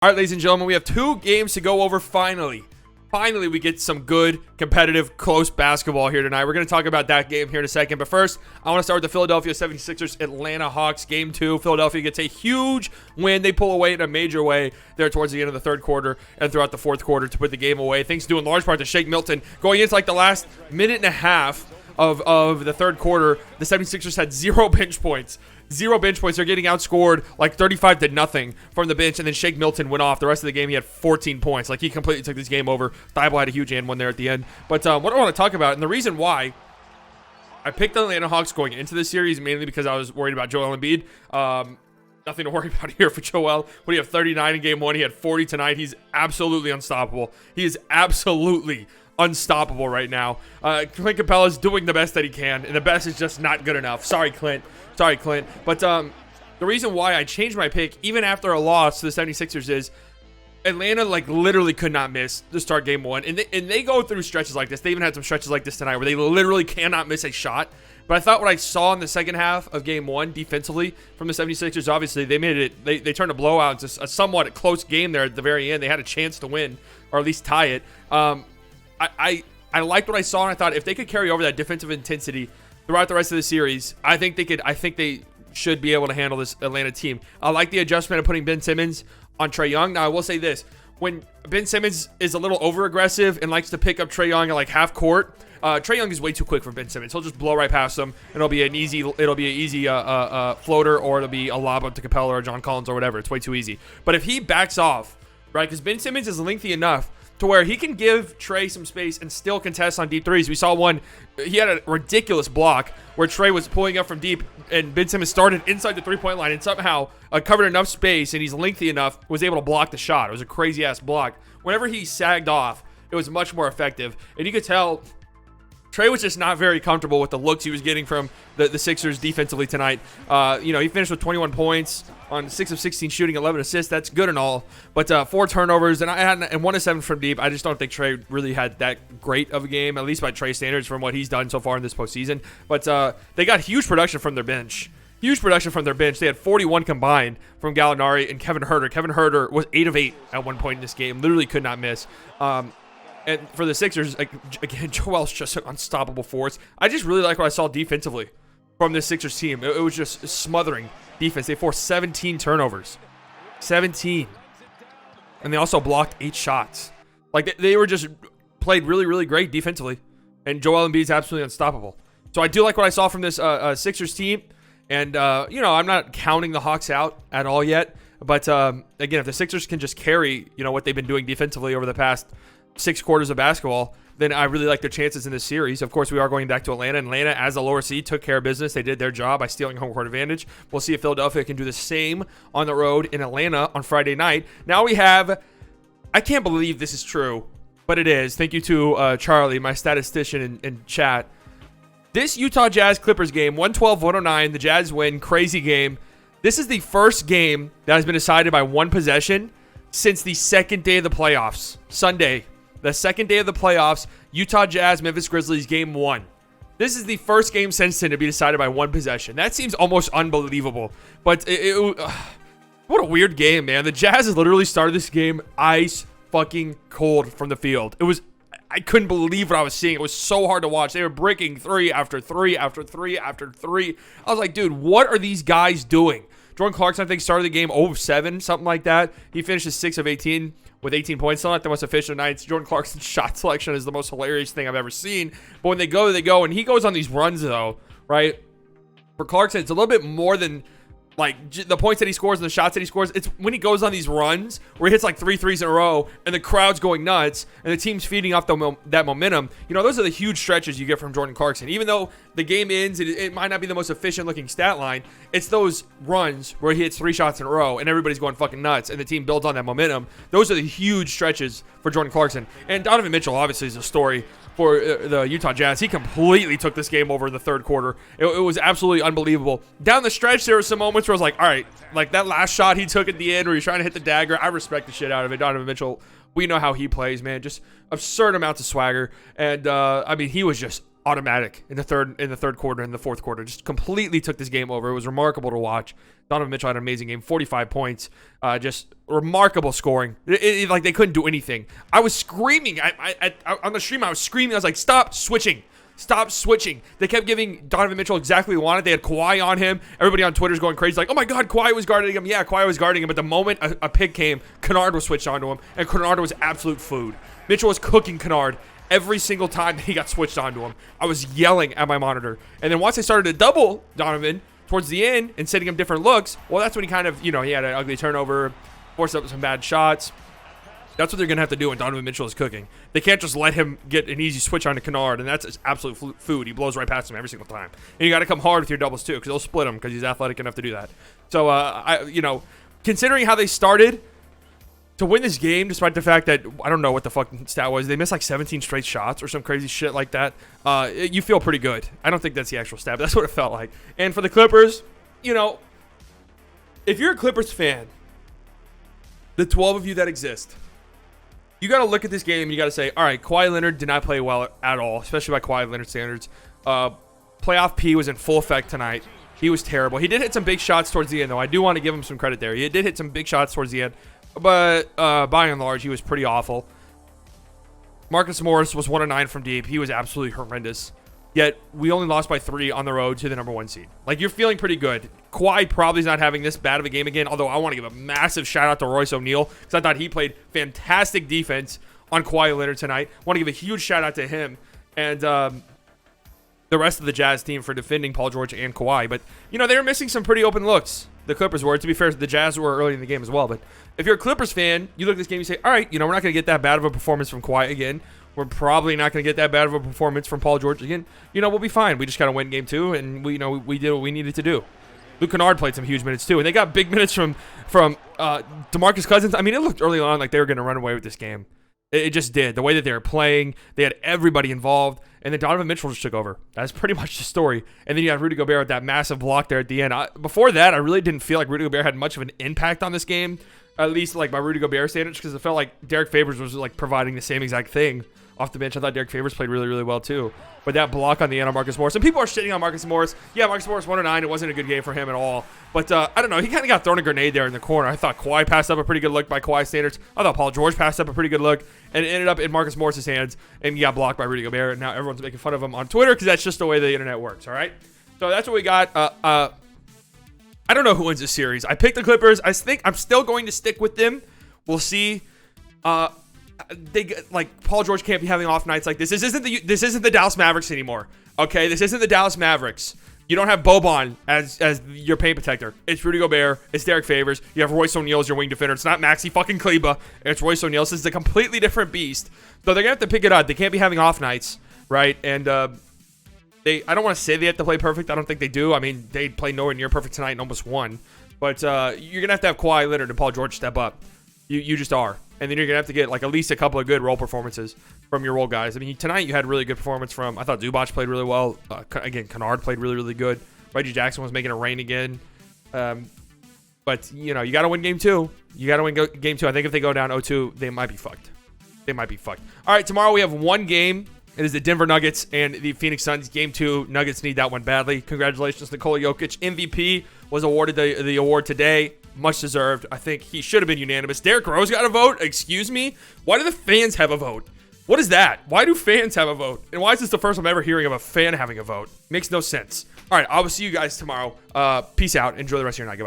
All right, ladies and gentlemen, we have 2 games to go over finally. Finally, we get some good, competitive, close basketball here tonight. We're going to talk about that game here in a second. But first, I want to start with the Philadelphia 76ers Atlanta Hawks Game 2. Philadelphia gets a huge win. They pull away in a major way there towards the end of the third quarter and throughout the fourth quarter to put the game away. Thanks due in large part to Shake Milton. Going into like the last minute and a half of the third quarter, the 76ers had 0 bench points. 0 bench points. They're getting outscored like 35-0 from the bench, and then Shake Milton went off. The rest of the game, he had 14 points. Like, he completely took this game over. Thibault had a huge and one there at the end. But what I want to talk about, and the reason why I picked the Atlanta Hawks going into this series, mainly because I was worried about Joel Embiid. Nothing to worry about here for Joel. When he had 39 in game 1, he had 40 tonight. He's absolutely unstoppable. He is absolutely unstoppable right now. Clint Capella's doing the best that he can, and the best is just not good enough. Sorry, Clint. But the reason why I changed my pick, even after a loss to the 76ers, is Atlanta like literally could not miss to start game 1. And they go through stretches like this. They even had some stretches like this tonight where they literally cannot miss a shot. But I thought what I saw in the second half of game 1 defensively from the 76ers, obviously they made it, they turned a blowout into a somewhat close game there at the very end. They had a chance to win or at least tie it. I liked what I saw, and I thought if they could carry over that defensive intensity throughout the rest of the series, I think they should be able to handle this Atlanta team. I like the adjustment of putting Ben Simmons on Trae Young. Now, I will say this. When Ben Simmons is a little over-aggressive and likes to pick up Trae Young at like half court, Trae Young is way too quick for Ben Simmons. He'll just blow right past him, and it'll be an easy floater, or it'll be a lob up to Capella or John Collins or whatever. It's way too easy. But if he backs off, right, because Ben Simmons is lengthy enough to where he can give Trae some space and still contest on deep threes. We saw one, he had a ridiculous block where Trae was pulling up from deep, and Ben Simmons started inside the three-point line and somehow covered enough space, and he's lengthy enough, was able to block the shot. It was a crazy-ass block. Whenever he sagged off, it was much more effective. And you could tell Trae was just not very comfortable with the looks he was getting from the Sixers defensively tonight. He finished with 21 points on 6 of 16 shooting, 11 assists. That's good and all. But 4 turnovers, and 1 of 7 from deep. I just don't think Trae really had that great of a game, at least by Trae standards, from what he's done so far in this postseason. But they got huge production from their bench. They had 41 combined from Gallinari and Kevin Huerter. Kevin Huerter was 8 of 8 at one point in this game. Literally could not miss. And for the Sixers, again, Joel's just an unstoppable force. I just really like what I saw defensively from this Sixers team. It was just smothering defense. They forced 17 turnovers. 17. And they also blocked 8 shots. Like, they were just played really, really great defensively. And Joel Embiid's absolutely unstoppable. So I do like what I saw from this Sixers team. And, I'm not counting the Hawks out at all yet. But, again, if the Sixers can just carry, what they've been doing defensively over the past 6 quarters of basketball, then I really like their chances in this series. Of course, we are going back to Atlanta. Atlanta, as a lower seed, took care of business. They did their job by stealing home court advantage. We'll see if Philadelphia can do the same on the road in Atlanta on Friday night. Now we have, I can't believe this is true, but it is. Thank you to Charlie, my statistician in chat. This Utah Jazz Clippers game, 112-109, the Jazz win, crazy game. This is the first game that has been decided by 1 possession since the second day of the playoffs, Sunday. The second day of the playoffs, Utah Jazz, Memphis Grizzlies, game 1. This is the first game since then to be decided by 1 possession. That seems almost unbelievable. But what a weird game, man. The Jazz literally started this game ice fucking cold from the field. I couldn't believe what I was seeing. It was so hard to watch. They were breaking 3 after 3 after 3 after 3. I was like, dude, what are these guys doing? Jordan Clarkson, I think, started the game 0 of 7, something like that. He finishes 6 of 18 with 18 points. Still not the most efficient nights. Jordan Clarkson's shot selection is the most hilarious thing I've ever seen. But when they go, they go. And he goes on these runs, though, right? For Clarkson, it's a little bit more than like the points that he scores and the shots that he scores. It's when he goes on these runs where he hits like 3 threes in a row and the crowd's going nuts and the team's feeding off that momentum. Those are the huge stretches you get from Jordan Clarkson. Even though the game ends, it might not be the most efficient looking stat line. It's those runs where he hits 3 shots in a row and everybody's going fucking nuts and the team builds on that momentum. Those are the huge stretches for Jordan Clarkson. And Donovan Mitchell obviously is a story for the Utah Jazz. He completely took this game over in the third quarter. It was absolutely unbelievable. Down the stretch, there were some moments where I was like, all right, like that last shot he took at the end where he's trying to hit the dagger. I respect the shit out of it. Donovan Mitchell, we know how he plays, man. Just absurd amounts of swagger. And, he was just automatic in the third quarter and the fourth quarter. Just completely took this game over. It was remarkable to watch. Donovan Mitchell had an amazing game, 45 points, just remarkable scoring. Like they couldn't do anything. I was screaming on the stream. I was screaming. I was like, stop switching. Stop switching. They kept giving Donovan Mitchell exactly what he wanted. They had Kawhi on him. Everybody on Twitter's going crazy like, oh my God, Kawhi was guarding him. Yeah, Kawhi was guarding him. But the moment a pick came, Kennard was switched onto him, and Kennard was absolute food. Mitchell was cooking Kennard every single time that he got switched onto him. I was yelling at my monitor. And then once they started to double Donovan towards the end and setting him different looks, well, that's when he kind of, he had an ugly turnover, forced up some bad shots. That's what they're going to have to do when Donovan Mitchell is cooking. They can't just let him get an easy switch onto Kennard, and that's absolute food. He blows right past him every single time. And you got to come hard with your doubles, too, because they'll split him because he's athletic enough to do that. So, considering how they started to win this game, despite the fact that, I don't know what the fucking stat was, they missed like 17 straight shots or some crazy shit like that, you feel pretty good. I don't think that's the actual stat, but that's what it felt like. And for the Clippers, if you're a Clippers fan, the 12 of you that exist, you got to look at this game and you got to say, all right, Kawhi Leonard did not play well at all, especially by Kawhi Leonard standards. Playoff P was in full effect tonight. He was terrible. He did hit some big shots towards the end, though. I do want to give him some credit there. He did hit some big shots towards the end, but by and large, he was pretty awful. Marcus Morris was 1 of 9 from deep. He was absolutely horrendous. Yet, we only lost by 3 on the road to the number 1 seed. Like, you're feeling pretty good. Kawhi probably is not having this bad of a game again, although I want to give a massive shout-out to Royce O'Neal, because I thought he played fantastic defense on Kawhi Leonard tonight. I want to give a huge shout-out to him and the rest of the Jazz team for defending Paul George and Kawhi. But, they were missing some pretty open looks. The Clippers were. To be fair, the Jazz were early in the game as well. But if you're a Clippers fan, you look at this game, you say, all right, we're not going to get that bad of a performance from Kawhi again. We're probably not going to get that bad of a performance from Paul George again. We'll be fine. We just got to win game 2, and we did what we needed to do. Luke Kennard played some huge minutes too, and they got big minutes from DeMarcus Cousins. I mean, it looked early on like they were going to run away with this game. It just did. The way that they were playing, they had everybody involved, and then Donovan Mitchell just took over. That's pretty much the story. And then you have Rudy Gobert with that massive block there at the end. Before that, I really didn't feel like Rudy Gobert had much of an impact on this game, at least like by Rudy Gobert standards, because it felt like Derek Favors was like providing the same exact thing off the bench. I thought Derek Favors played really, really well too. But that block on the end on Marcus Morris, and people are shitting on Marcus Morris. Yeah, Marcus Morris 1 of 9. It wasn't a good game for him at all. But I don't know. He kind of got thrown a grenade there in the corner. I thought Kawhi passed up a pretty good look by Kawhi standards. I thought Paul George passed up a pretty good look, and it ended up in Marcus Morris's hands, and he got blocked by Rudy Gobert. And now everyone's making fun of him on Twitter because that's just the way the internet works. All right. So that's what we got. I don't know who wins this series. I picked the Clippers. I think I'm still going to stick with them. We'll see. Paul George can't be having off nights like this. This isn't the Dallas Mavericks anymore. Okay, this isn't the Dallas Mavericks. You don't have Boban as your paint protector. It's Rudy Gobert. It's Derek Favors. You have Royce O'Neal as your wing defender. It's not Maxi fucking Kleba. It's Royce O'Neal. This is a completely different beast. So they're gonna have to pick it up. They can't be having off nights, right? And I don't want to say they have to play perfect. I don't think they do. I mean, they played nowhere near perfect tonight and almost won. But you're gonna have to have Kawhi Leonard and Paul George step up. You just are. And then you're going to have to get like at least a couple of good role performances from your role guys. I mean, tonight you had really good performance from, I thought Zubac played really well. Again, Kennard played really, really good. Reggie Jackson was making it rain again. But, you got to win game 2. You got to win game 2. I think if they go down 0-2, they might be fucked. All right, tomorrow we have one game. It is the Denver Nuggets and the Phoenix Suns. Game 2, Nuggets need that one badly. Congratulations, Nikola Jokic. MVP was awarded the award today. Much deserved. I think he should have been unanimous. Derrick Rose got a vote. Excuse me? Why do the fans have a vote? What is that? Why do fans have a vote? And why is this the first I'm ever hearing of a fan having a vote? Makes no sense. All right, I will see you guys tomorrow. Peace out. Enjoy the rest of your night. Goodbye.